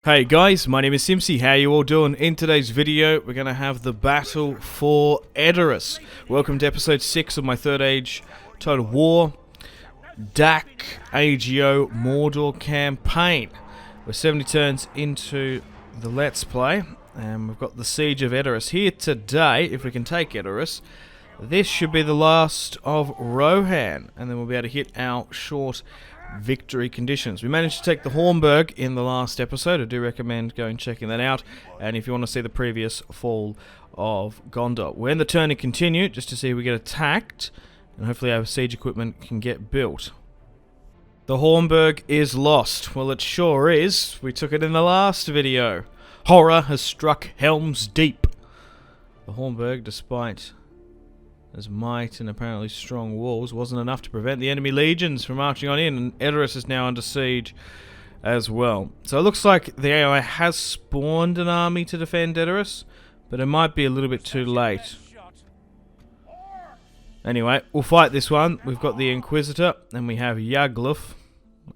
Hey guys, my name is Simpzy. How you all doing? In today's video, we're going to have the battle for EDORAS. Welcome to episode 6 of my Third Age Total War DAC AGO Mordor campaign. We're 70 turns into the Let's Play, and we've got the Siege of EDORAS here today. If we can take EDORAS, this should be the last of Rohan, and then we'll be able to hit our short victory conditions. We managed to take the Hornburg in the last episode. I do recommend going and checking that out, and if you want to see the previous fall of Gondor. We're in the turn to continue just to see if we get attacked, and hopefully our siege equipment can get built. The Hornburg is lost. Well, it sure is. We took it in the last video. Horror has struck Helm's Deep. The Hornburg, despite as might and apparently strong walls, wasn't enough to prevent the enemy legions from marching on in, and EDORAS is now under siege as well. So it looks like the AI has spawned an army to defend EDORAS, but it might be a little bit too late. Anyway, we'll fight this one. We've got the Inquisitor, and we have Yagluf,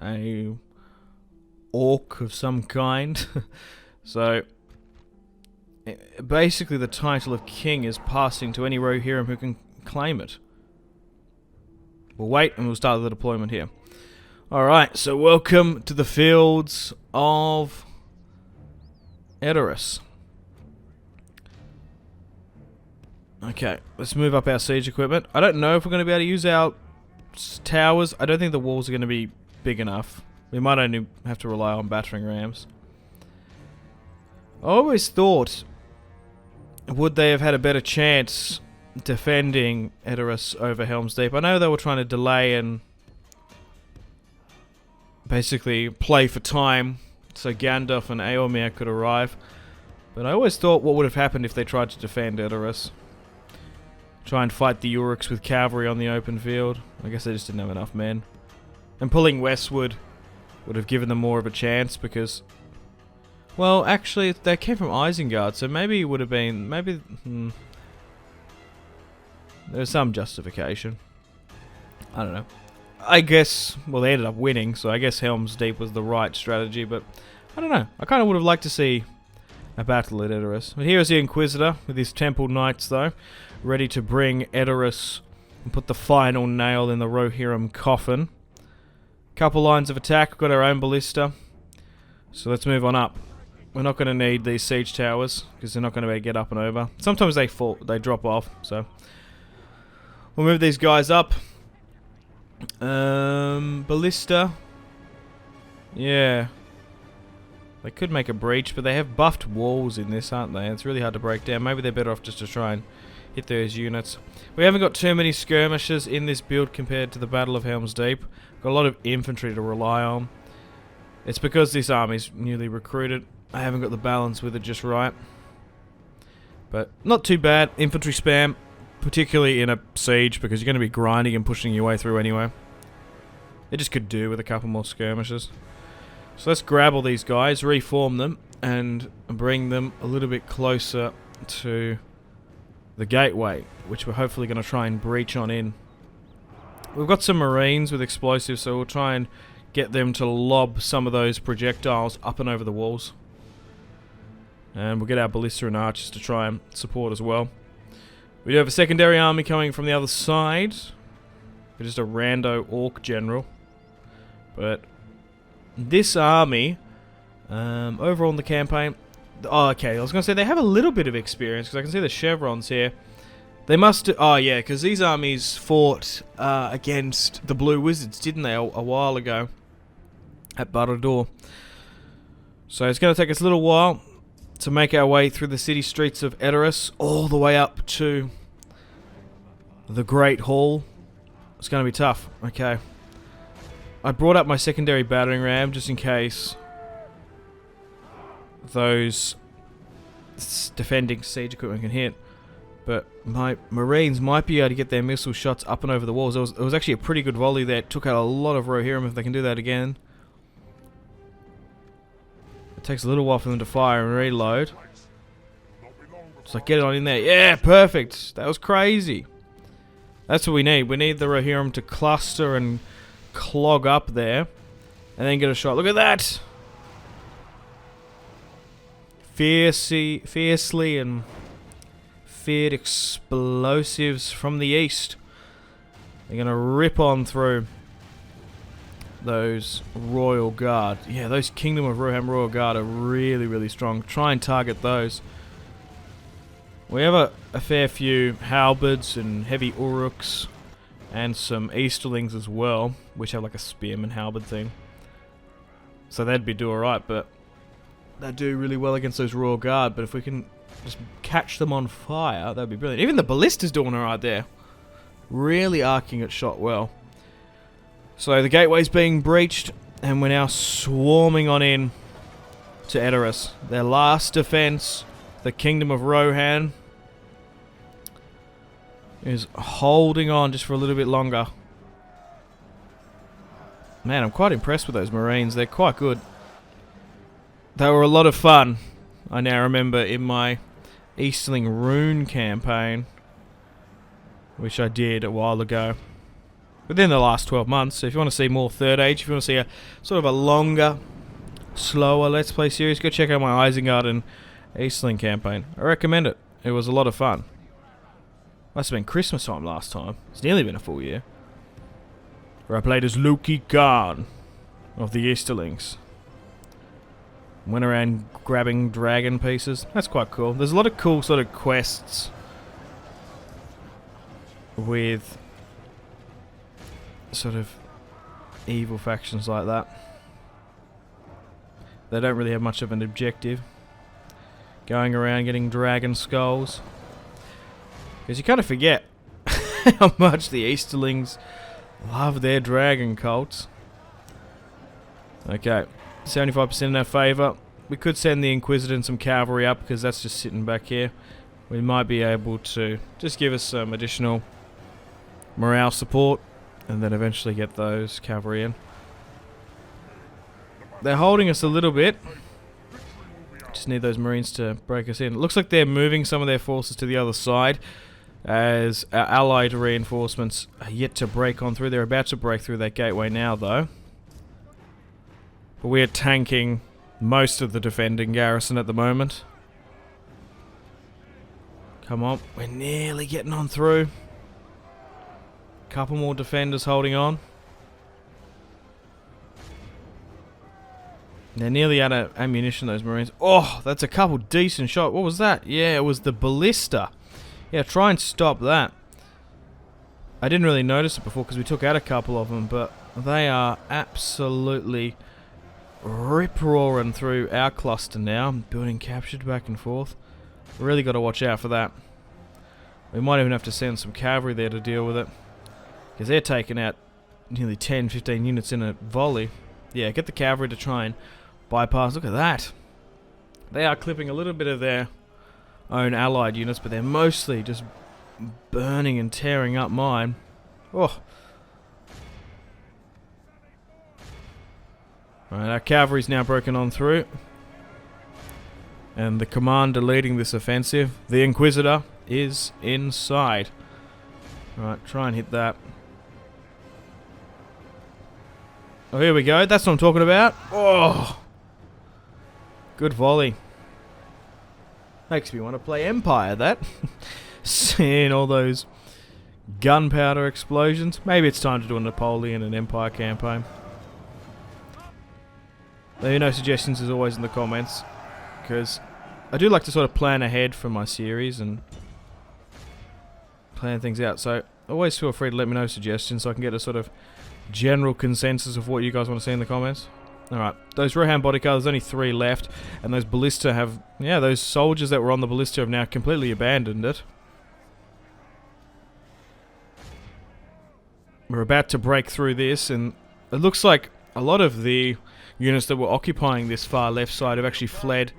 a orc of some kind. So basically the title of king is passing to any Rohirrim who can claim it. We'll wait and we'll start the deployment here. Alright, so welcome to the fields of EDORAS. Okay, let's move up our siege equipment. I don't know if we're going to be able to use our towers. I don't think the walls are going to be big enough. We might only have to rely on battering rams. I always thought, would they have had a better chance defending EDORAS over Helm's Deep? I know they were trying to delay and basically play for time so Gandalf and Eomer could arrive. But I always thought what would have happened if they tried to defend EDORAS. Try and fight the orcs with cavalry on the open field. I guess they just didn't have enough men. And pulling westward would have given them more of a chance because, well, actually, they came from Isengard, so maybe it would have been, there's some justification. I don't know. I guess, well, they ended up winning, so I guess Helm's Deep was the right strategy, but I don't know. I kind of would have liked to see a battle at EDORAS. But here is the Inquisitor with his Temple Knights, though, ready to bring EDORAS and put the final nail in the Rohirrim coffin. Couple lines of attack. We've got our own ballista, so let's move on up. We're not going to need these siege towers because they're not going to be able to get up and over. Sometimes they fall, they drop off, so we'll move these guys up. Ballista. Yeah. They could make a breach, but they have buffed walls in this, aren't they? It's really hard to break down. Maybe they're better off just to try and hit those units. We haven't got too many skirmishers in this build compared to the Battle of Helm's Deep. Got a lot of infantry to rely on. It's because this army's newly recruited. I haven't got the balance with it just right. But not too bad. Infantry spam, particularly in a siege, because you're going to be grinding and pushing your way through anyway. It just could do with a couple more skirmishes. So let's grab all these guys, reform them, and bring them a little bit closer to the gateway, which we're hopefully going to try and breach on in. We've got some marines with explosives, so we'll try and get them to lob some of those projectiles up and over the walls. And we'll get our ballista and archers to try and support as well. We do have a secondary army coming from the other side. We're just a rando orc general. But this army, overall in the campaign, oh, okay, I was going to say they have a little bit of experience because I can see the chevrons here. They must, oh yeah, because these armies fought against the Blue Wizards, didn't they, a while ago at Barad-dûr. So it's going to take us a little while to make our way through the city streets of EDORAS, all the way up to the Great Hall. It's going to be tough. Okay. I brought up my secondary battering ram just in case those defending siege equipment can hit. But my marines might be able to get their missile shots up and over the walls. It was actually a pretty good volley there. It took out a lot of Rohirrim if they can do that again. It takes a little while for them to fire and reload. Just like, get it on in there. Yeah, perfect. That was crazy. That's what we need. We need the Rohirrim to cluster and clog up there. And then get a shot. Look at that! fiercely and feared explosives from the east. They're going to rip on through those Royal Guard. Yeah, those Kingdom of Rohirrim Royal Guard are really, really strong. Try and target those. We have a fair few halberds and heavy uruks and some easterlings as well, which have like a spearman halberd thing. So they'd do alright, but they do really well against those Royal Guard. But if we can just catch them on fire, that'd be brilliant. Even the ballista's doing alright there. Really arcing its shot well. So the gateway's being breached, and we're now swarming on in to EDORAS. Their last defense, the Kingdom of Rohan, is holding on just for a little bit longer. Man, I'm quite impressed with those Marines. They're quite good. They were a lot of fun. I now remember in my Easterling Rune campaign, which I did a while ago, within the last 12 months. So if you want to see more Third Age, if you want to see a sort of a longer, slower Let's Play series, go check out my Isengard and Eastling campaign. I recommend it. It was a lot of fun. Must have been Christmas time last time. It's nearly been a full year. Where I played as Loki Khan of the Easterlings. Went around grabbing dragon pieces. That's quite cool. There's a lot of cool sort of quests with sort of evil factions like that. They don't really have much of an objective. Going around getting dragon skulls. Because you kind of forget how much the Easterlings love their dragon cults. Okay, 75% in our favour. We could send the Inquisitor and some cavalry up, because that's just sitting back here. We might be able to just give us some additional morale support, and then eventually get those cavalry in. They're holding us a little bit. Just need those Marines to break us in. It looks like they're moving some of their forces to the other side, as our allied reinforcements are yet to break on through. They're about to break through that gateway now, though. But we're tanking most of the defending garrison at the moment. Come on, we're nearly getting on through. Couple more defenders holding on. They're nearly out of ammunition, those Marines. Oh, that's a couple decent shots. What was that? Yeah, it was the ballista. Yeah, try and stop that. I didn't really notice it before because we took out a couple of them, but they are absolutely rip-roaring through our cluster now. Building captured back and forth. Really got to watch out for that. We might even have to send some cavalry there to deal with it, because they're taking out nearly 10-15 units in a volley. Yeah, get the cavalry to try and bypass. Look at that. They are clipping a little bit of their own allied units, but they're mostly just burning and tearing up mine. Oh. Alright, our cavalry's now broken on through. And the commander leading this offensive, the Inquisitor, is inside. Alright, try and hit that. Oh, here we go. That's what I'm talking about. Oh! Good volley. Makes me want to play Empire, that. Seeing all those gunpowder explosions. Maybe it's time to do a Napoleon and Empire campaign. Let me know suggestions as always in the comments, because I do like to sort of plan ahead for my series and plan things out. So always feel free to let me know suggestions so I can get a sort of general consensus of what you guys want to see in the comments. Alright, those Rohan bodyguard, there's only 3 left, and those ballista have, yeah, those soldiers that were on the ballista have now completely abandoned it. We're about to break through this, and it looks like a lot of the units that were occupying this far left side have actually fled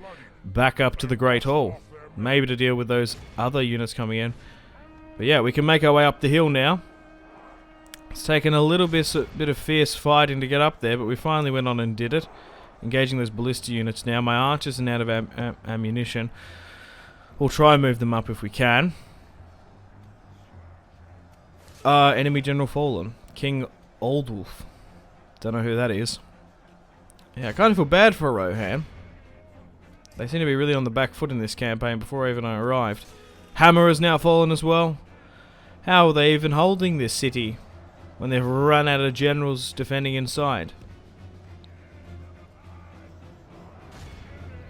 back up to the Great Hall. Maybe to deal with those other units coming in. But yeah, we can make our way up the hill now. It's taken a little bit of fierce fighting to get up there, but we finally went on and did it. Engaging those ballista units now. My archers are out of ammunition. We'll try and move them up if we can. Enemy General fallen. King Oldwulf. Don't know who that is. Yeah, I kind of feel bad for Rohan. They seem to be really on the back foot in this campaign before even I arrived. Hammer has now fallen as well. How are they even holding this city when they've run out of generals defending inside?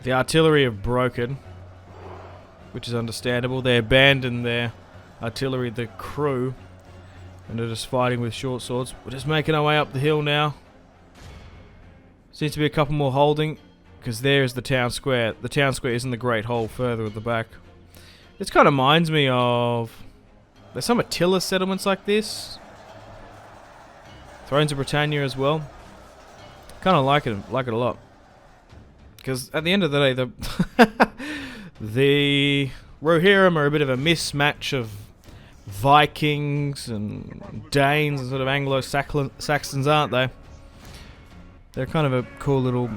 The artillery have broken, which is understandable. They abandoned their artillery, the crew, and they're just fighting with short swords. We're just making our way up the hill now. Seems to be a couple more holding, because there's the town square. The town square isn't the Great Hall further at the back. This kind of reminds me of... There's some Attila settlements like this. Thrones of Britannia as well. Kind of like it a lot. Because at the end of the day, the Rohirrim are a bit of a mismatch of Vikings and Danes and sort of Anglo-Saxons, aren't they? They're kind of a cool little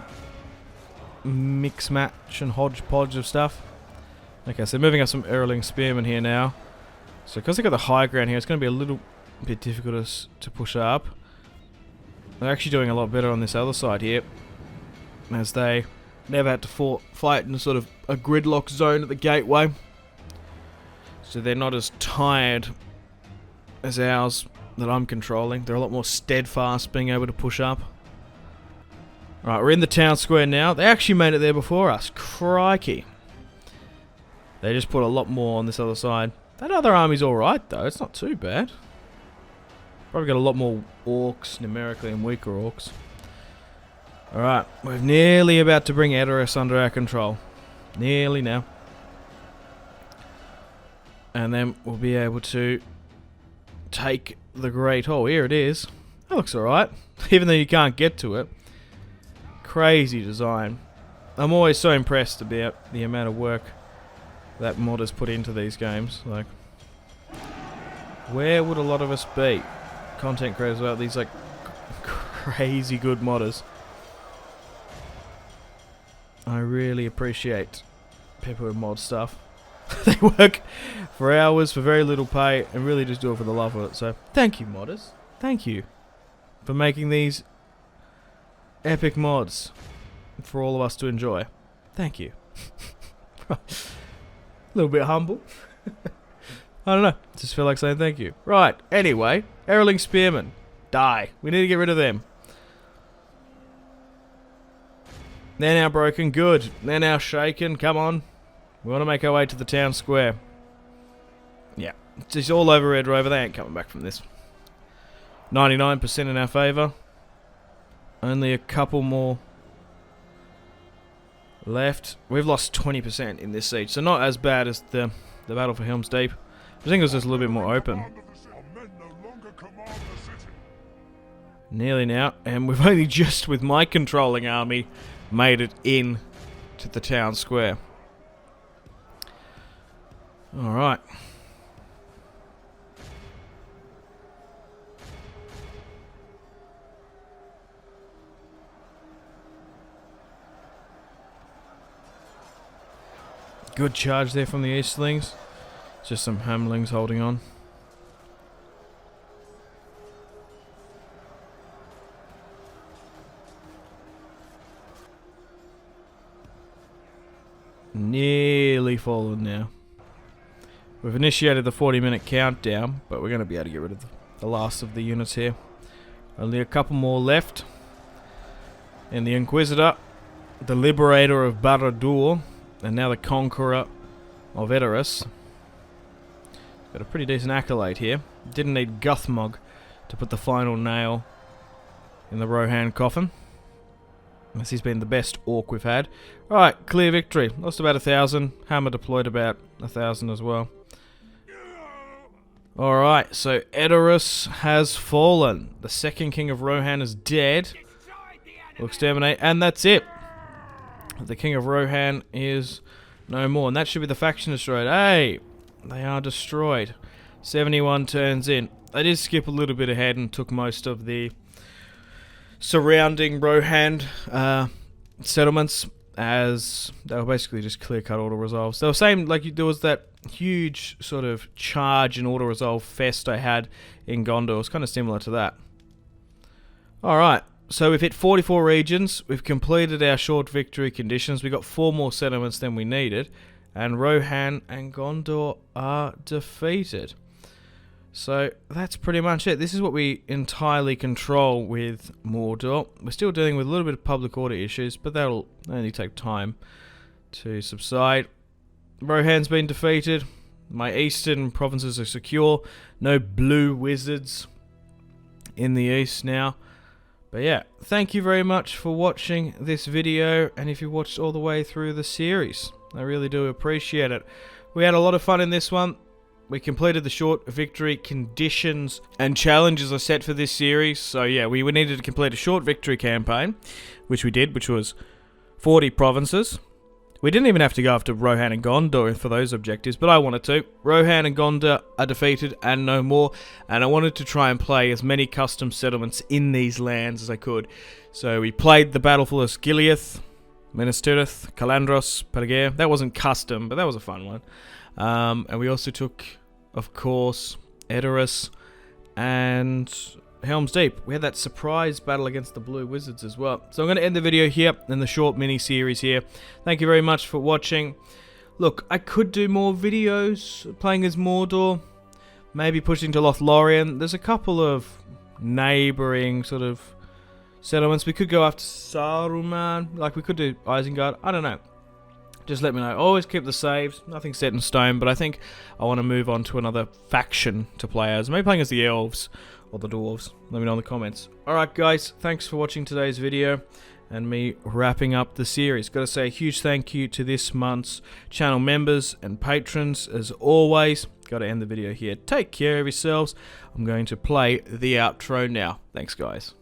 mix match and hodgepodge of stuff. Okay, so moving up some Erling Spearmen here now. So because they've got the high ground here, it's going to be a little bit difficult to push up. They're actually doing a lot better on this other side here, as they never had to fight in sort of a gridlock zone at the gateway. So they're not as tired as ours that I'm controlling. They're a lot more steadfast being able to push up. Right, we're in the town square now. They actually made it there before us. Crikey. They just put a lot more on this other side. That other army's alright though, it's not too bad. Probably got a lot more orcs numerically and weaker orcs. Alright, we're nearly about to bring EDORAS under our control. Nearly now. And then we'll be able to take the Great Hall. Here it is. That looks alright, even though you can't get to it. Crazy design. I'm always so impressed about the amount of work that modders put into these games. Like, where would a lot of us be? Content creators without these like crazy good modders. I really appreciate people who mod stuff. They work for hours for very little pay and really just do it for the love of it. So thank you, modders. Thank you for making these epic mods for all of us to enjoy. Thank you. A little bit humble. I don't know. Just feel like saying thank you. Right. Anyway, Erling Spearmen. Die. We need to get rid of them. They're now broken. Good. They're now shaken. Come on. We want to make our way to the town square. Yeah. It's just all over Red Rover. They ain't coming back from this. 99% in our favour. Only a couple more left. We've lost 20% in this siege, so not as bad as the battle for Helm's Deep. I think it was just a little bit more open. Nearly now, and we've only just, with my controlling army, made it in to the town square. Alright. Good charge there from the Eastlings. Just some Hamlings holding on. Nearly fallen now. We've initiated the 40-minute countdown, but we're going to be able to get rid of the last of the units here. Only a couple more left. And the Inquisitor, the Liberator of Barad-dûr, and now the Conqueror of EDORAS. Got a pretty decent accolade here. Didn't need Guthmog to put the final nail in the Rohan coffin. Unless he's been the best orc we've had. Alright, clear victory. Lost about 1,000. Hammer deployed about 1,000 as well. Alright, so EDORAS has fallen. The second king of Rohan is dead. We'll exterminate, and that's it. The king of Rohan is no more, and that should be the faction destroyed. Hey, they are destroyed. 71 turns in. They did skip a little bit ahead and took most of the surrounding Rohan settlements, as they were basically just clear-cut auto-resolves. They were saying, like, there was that huge sort of charge and auto-resolve fest I had in Gondor. It was kind of similar to that. Alright, So we've hit 44 regions. We've completed our short victory conditions. We got 4 more settlements than we needed. And Rohan and Gondor are defeated. So that's pretty much it. This is what we entirely control with Mordor. We're still dealing with a little bit of public order issues, but that'll only take time to subside. Rohan's been defeated. My eastern provinces are secure. No blue wizards in the east now. But yeah, thank you very much for watching this video, and if you watched all the way through the series, I really do appreciate it. We had a lot of fun in this one. We completed the short victory conditions and challenges I set for this series. So yeah, we needed to complete a short victory campaign, which we did, which was 40 provinces. We didn't even have to go after Rohan and Gondor for those objectives, but I wanted to. Rohan and Gondor are defeated and no more, and I wanted to try and play as many custom settlements in these lands as I could. So we played the Battle for Osgiliath, Minas Tirith, Calandros, Pelagia. That wasn't custom, but that was a fun one. And we also took, of course, EDORAS and Helm's Deep. We had that surprise battle against the Blue Wizards as well. So I'm going to end the video here in the short mini-series here. Thank you very much for watching. Look, I could do more videos playing as Mordor. Maybe pushing to Lothlorien. There's a couple of neighbouring sort of settlements. We could go after Saruman. Like, we could do Isengard. I don't know. Just let me know. Always keep the saves. Nothing set in stone. But I think I want to move on to another faction to play as. Maybe playing as the elves or the dwarves. Let me know in the comments. Alright guys, thanks for watching today's video and me wrapping up the series. Gotta say a huge thank you to this month's channel members and patrons as always. Gotta end the video here. Take care of yourselves. I'm going to play the outro now. Thanks guys.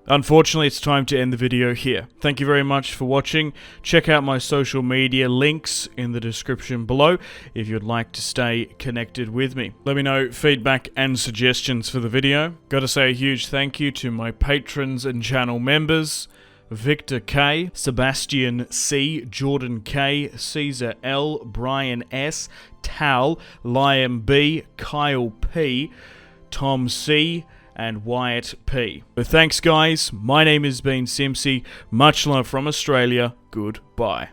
Unfortunately, it's time to end the video here. Thank you very much for watching. Check out my social media links in the description below if you'd like to stay connected with me. Let me know feedback and suggestions for the video. Gotta say a huge thank you to my patrons and channel members: Victor K, Sebastian C, Jordan K, Caesar L, Brian S, Tal, Liam B, Kyle P, Tom C, and Wyatt P. But thanks guys, my name has been Simpzy, much love from Australia, goodbye.